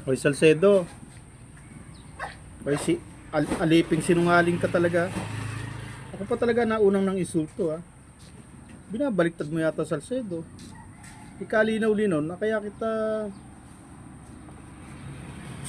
Hoy Salcedo, hoy aliping sinungaling ka talaga. Ako pa talaga naunang ng insulto ha. Binabaliktad mo yata Salcedo. Ikalinaw-linaw na kaya kita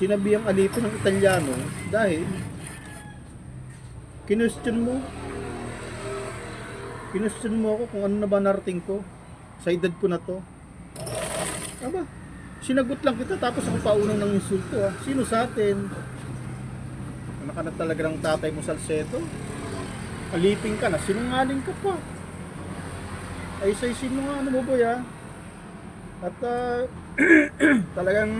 sinabihang alipin ng Italiano dahil kinwestiyon mo ako kung ano na ba narating ko sa edad ko na to. Aba, sinagot lang kita tapos ako pa unang ng insulto ha. Sino sa atin? Ano ka na talaga ng tatay mo Salcedo? Alipin ka na, sinungaling ka pa. Ay saysin mo nga ano mo boy ha. At talagang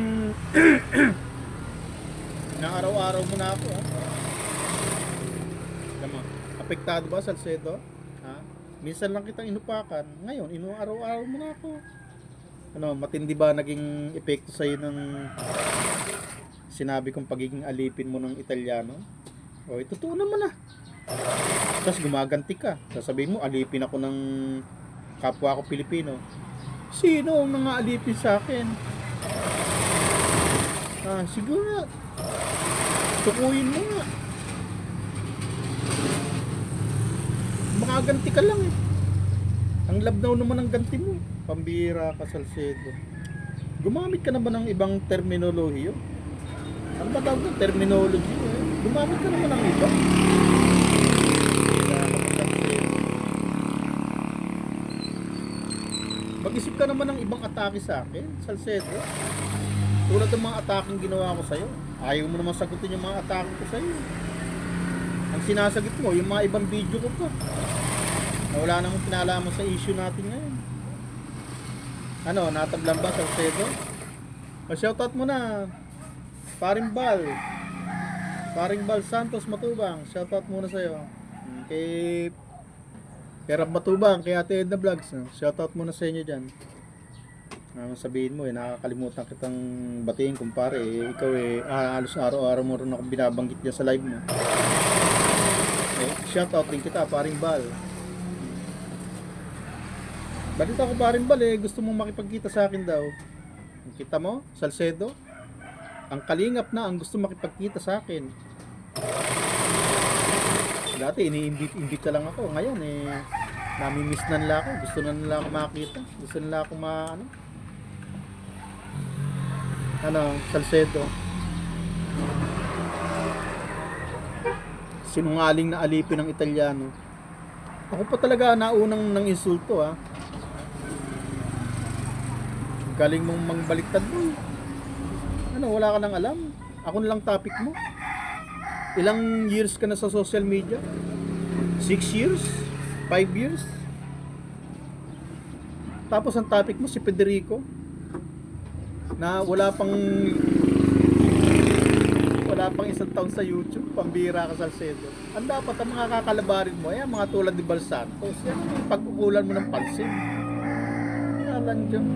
inaaraw-araw mo na ako ha. Tama, apektado ba Salcedo? Ha? Minsan lang kitang inupakan, ngayon inaaraw-araw mo na ako. Ano, matindi ba naging epekto sa'yo ng sinabi kong pagiging alipin mo ng Italiano? O, totoo naman ah. Tapos gumaganti ka. Sasabihin mo, alipin ako ng kapwa ko Pilipino. Sino ang mga alipin sa akin? Ah, siguro nga. Tukuyin mo nga. Makaganti ka lang eh. Ang labnaw naman ang ganti mo. Pambira ka Salcedo. Gumamit ka na ba ng ibang terminolohiyo? Ano ba tawag ng terminology eh? Gumamit ka naman ng iba. Mag-isip ka naman ng ibang atake sa akin, Salcedo. Tulad ng mga ataking ginawa ko sa'yo. Ayaw mo naman sagutin yung mga atake ko sa'yo. Ang sinasagot mo, yung mga ibang video ko pa. Na wala namang kinalaman sa issue natin ngayon. Ano, natablan ba Salcedo? Pa-shoutout mo na. Paring Bal Santos Matubang. Shoutout muna sa'yo. Kay Rab Matubang, kay Ate Edna Vlogs. Shoutout muna sa inyo dyan. Sabihin mo nakakalimutan kitang batiin kumpare. Ikaw halos araw-araw mo rin akong binabanggit dyan sa live mo. Shoutout din kita, Paring Bal. Balita ko Paring Bal gusto mong makipagkita sa akin daw. Kita mo, Salcedo? Ang kalingap na ang gusto makipagkita sa akin. Dati iniimbita lang ako. Ngayon namimiss na nila ako. Gusto na nila ako makita. Gusto nila ako Salcedo. Sinungaling na alipin ng Italiano. Ako pa talaga naunang ng insulto ha. Galing mong mangbaliktad mo. Ano, wala ka nang alam. Ako na lang topic mo. Ilang years ka na sa social media? 6 years? 5 years? Tapos ang topic mo si Federico na wala pang isang taon sa YouTube. Pambira ka Salcedo. Ang dapat ang mga kakalabarin mo ay mga tulad ni Bal Santos. Yan ang pagkukulan mo ng pansin. Yalan dyan.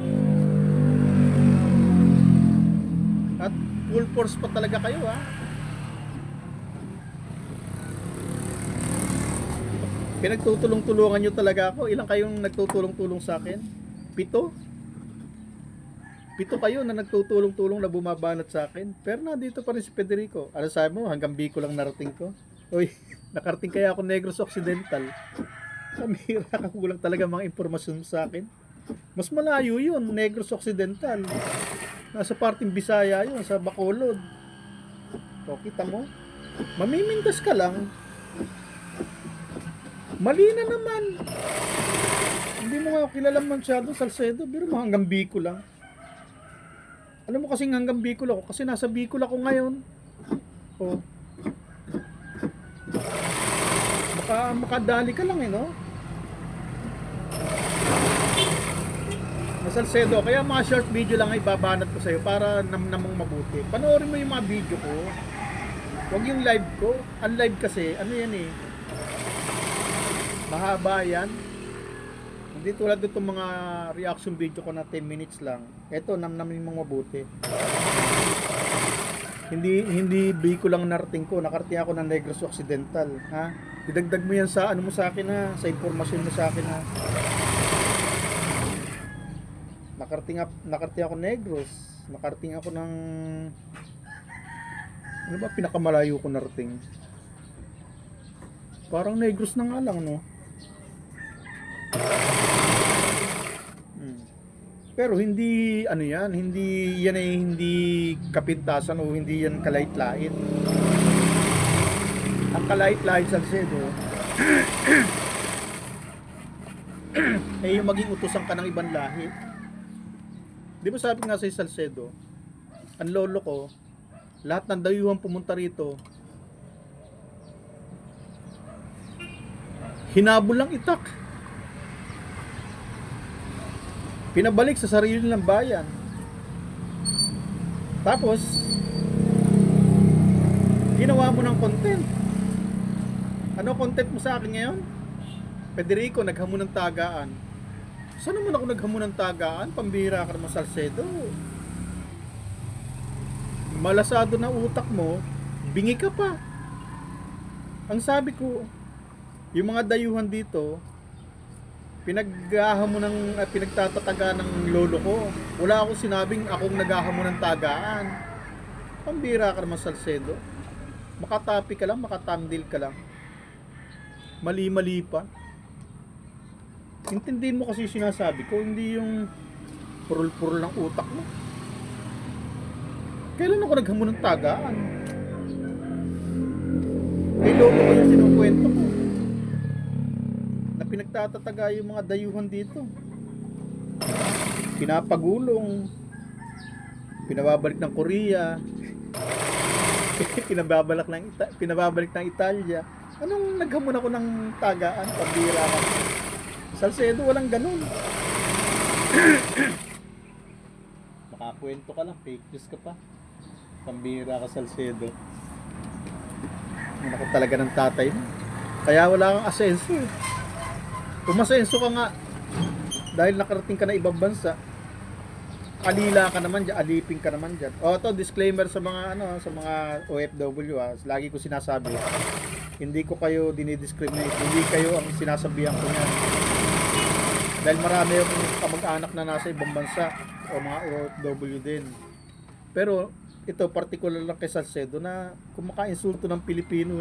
At full force pa talaga kayo ha. Pinagtutulong-tulungan nyo talaga ako. Ilang kayong nagtutulong-tulong sa akin? 7 kayo na nagtutulong-tulong na bumabanat sa akin. Pero nandito pa rin si Federico. Ano sabi mo? Hanggang Bicol lang narating ko. Uy, nakarating kaya ako Negros Occidental. Kamira ka, kulang talaga mga impormasyon sa akin. Mas malayo yun, Negros Occidental. Nasa parting Bisaya yun, sa Bacolod. O, kita mo? Mamimintas ka lang. Mali na naman. Hindi mo nga kilala masyado Salcedo, pero mo hanggang Bicol lang. Alam mo kasing hanggang Bicol ako, kasi nasa Bicol ako ngayon. O. Makadali ka lang no? Salcedo, kaya mga short video lang ay babanat ko sa'yo para namang mabuti. Panoorin mo yung mga video ko. Huwag yung live ko. Ang live kasi, ano yan mahaba yan. Hindi tulad itong mga reaction video ko na 10 minutes lang. Ito, namin mong mabuti. Hindi Bicol lang narating ko. Nakarating ako ng Negros Occidental. Ha? Idagdag mo yan sa ano mo sa akin ha. Sa informasyon mo sa akin ha. nakarating ako Negros, nakarating ako ng, ano ba pinakamalayo ko narating? Parang Negros na nga lang, no? Pero hindi ano yan, hindi yan ay hindi kapintasan o hindi yan kalait-lait. Ang kalait-lait sa Salcedo ay yung maging utusan ka ng ibang lahi. Di ba sabi nga sa Salcedo, ang lolo ko, lahat ng dayuhan pumunta rito, hinabol lang itak. Pinabalik sa sarili ng bayan. Tapos, ginawa mo ng content. Ano content mo sa akin ngayon? Federico, naghamon ng tagaan. Saan naman ako naghamon ng tagaan? Pambihira ka naman sa Salcedo. Malasado na utak mo, bingi ka pa. Ang sabi ko, yung mga dayuhan dito, pinagtatataga ng lolo ko. Wala akong sinabing akong naghahamon ng tagaan. Pambira ka naman sa Salcedo. Makatapi ka lang, makatamdil ka lang. Mali-mali pa. Intindihin mo kasi yung sinasabi ko, hindi yung purul-purul ng utak mo. Kailan ako naghamon ng tagaan? May lolo ko yung sinukwento ko. Pinagtatataga yung mga dayuhan dito. Pinapagulong, pinababalik ng Korea, pinababalik ng Italia. Anong naghamon ako ng tagaan? Pambira ka. Salcedo, walang ganun. Makakwento ka lang, fake news ka pa. Pambira ka, Salcedo. Ano ko talaga ng tatay mo. Kaya wala kang asenso. Umasenso ka nga dahil nakarating ka na ibang bansa. Alila ka naman diyan, aliping ka naman diyan. O to disclaimer sa mga sa mga OFW lagi ko sinasabi. Hindi ko kayo dinidiscriminate, hindi kayo ang sinasabihan ko niyan. Dahil marami akong kamag-anak na nasa ibang bansa o mga OFW din. Pero ito particular lang kay Salcedo na kumaka-insulto ng Pilipino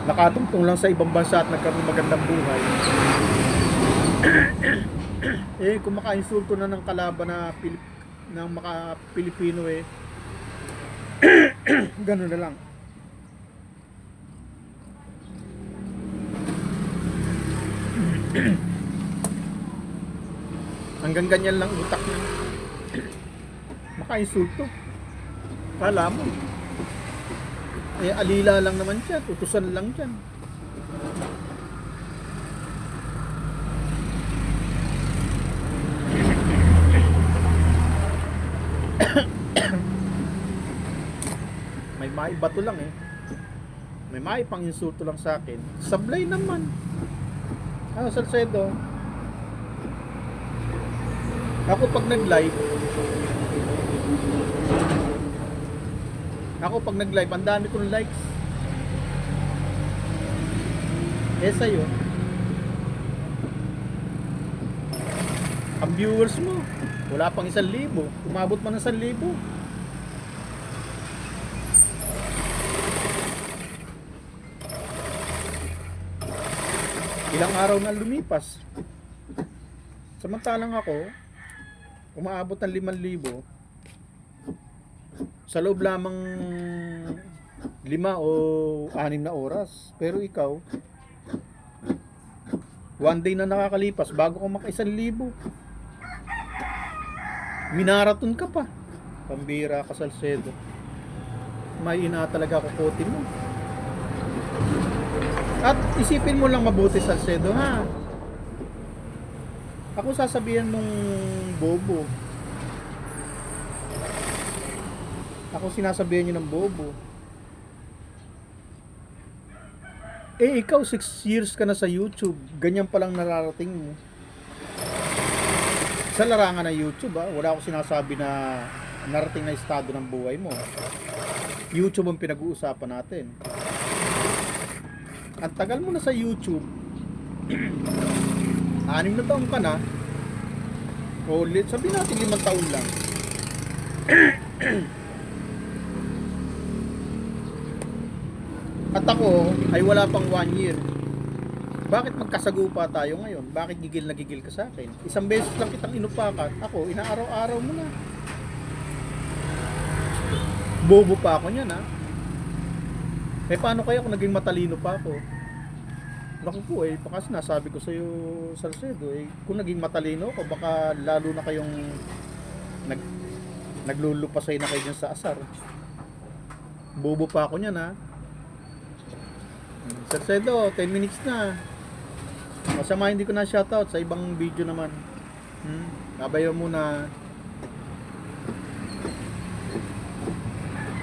nakatungtong lang sa ibang bansa at nagkaroon magandang buhay. Kung maka-insulto na ng kalaban ng mga Pilipino gano'n na lang. Hanggang ganyan lang utak niya. Maka-insulto. Kala mo. Alila lang naman siya, utusan lang dyan. May maibato lang May maipang insulto lang sa akin. Sablay naman. Salcedo. Ako pag nag-live, ang dami kong likes. Sa'yo, ang viewers mo, wala pang 1,000. Umabot man ng 1,000. Ilang araw na lumipas. Samantalang ako, umaabot ng 5,000 sa loob lamang 5 o 6 na oras. Pero ikaw, one day na nakakalipas bago ka maka 1,000. Minaraton ka pa. Pambira ka, Salcedo. May ina talaga kukutin mo. At isipin mo lang mabuti, Salcedo, ha? Ako sasabihan mong bobo. Ako sinasabihan niyo ng bobo. Ikaw 6 years ka na sa YouTube. Ganyan palang nararating mo. Sa larangan ng YouTube, wala akong sinasabi na narating na estado ng buhay mo. YouTube ang pinag-uusapan natin. Ang tagal mo na sa YouTube. 6 na taon ka na. O, sabihin natin 5 taon lang. At ako ay wala pang 1 year. Bakit magkasagupa tayo ngayon? Bakit gigil na gigil ka sa akin? Isang beses lang kitang inupakan. Ako, inaaraw-araw mo na. Bobo pa ako niyan, ha? Eh, paano kaya kung naging matalino pa ako? Naku po, eh, baka sinasabi ko sa'yo, Salcedo, eh, kung naging matalino ako, baka lalo na kayong naglulupasay na kayo dyan sa asar. Bobo pa ako niyan, ha? Salcedo, 10 minutes na. Masama hindi ko na shoutout sa ibang video naman. Babayo muna.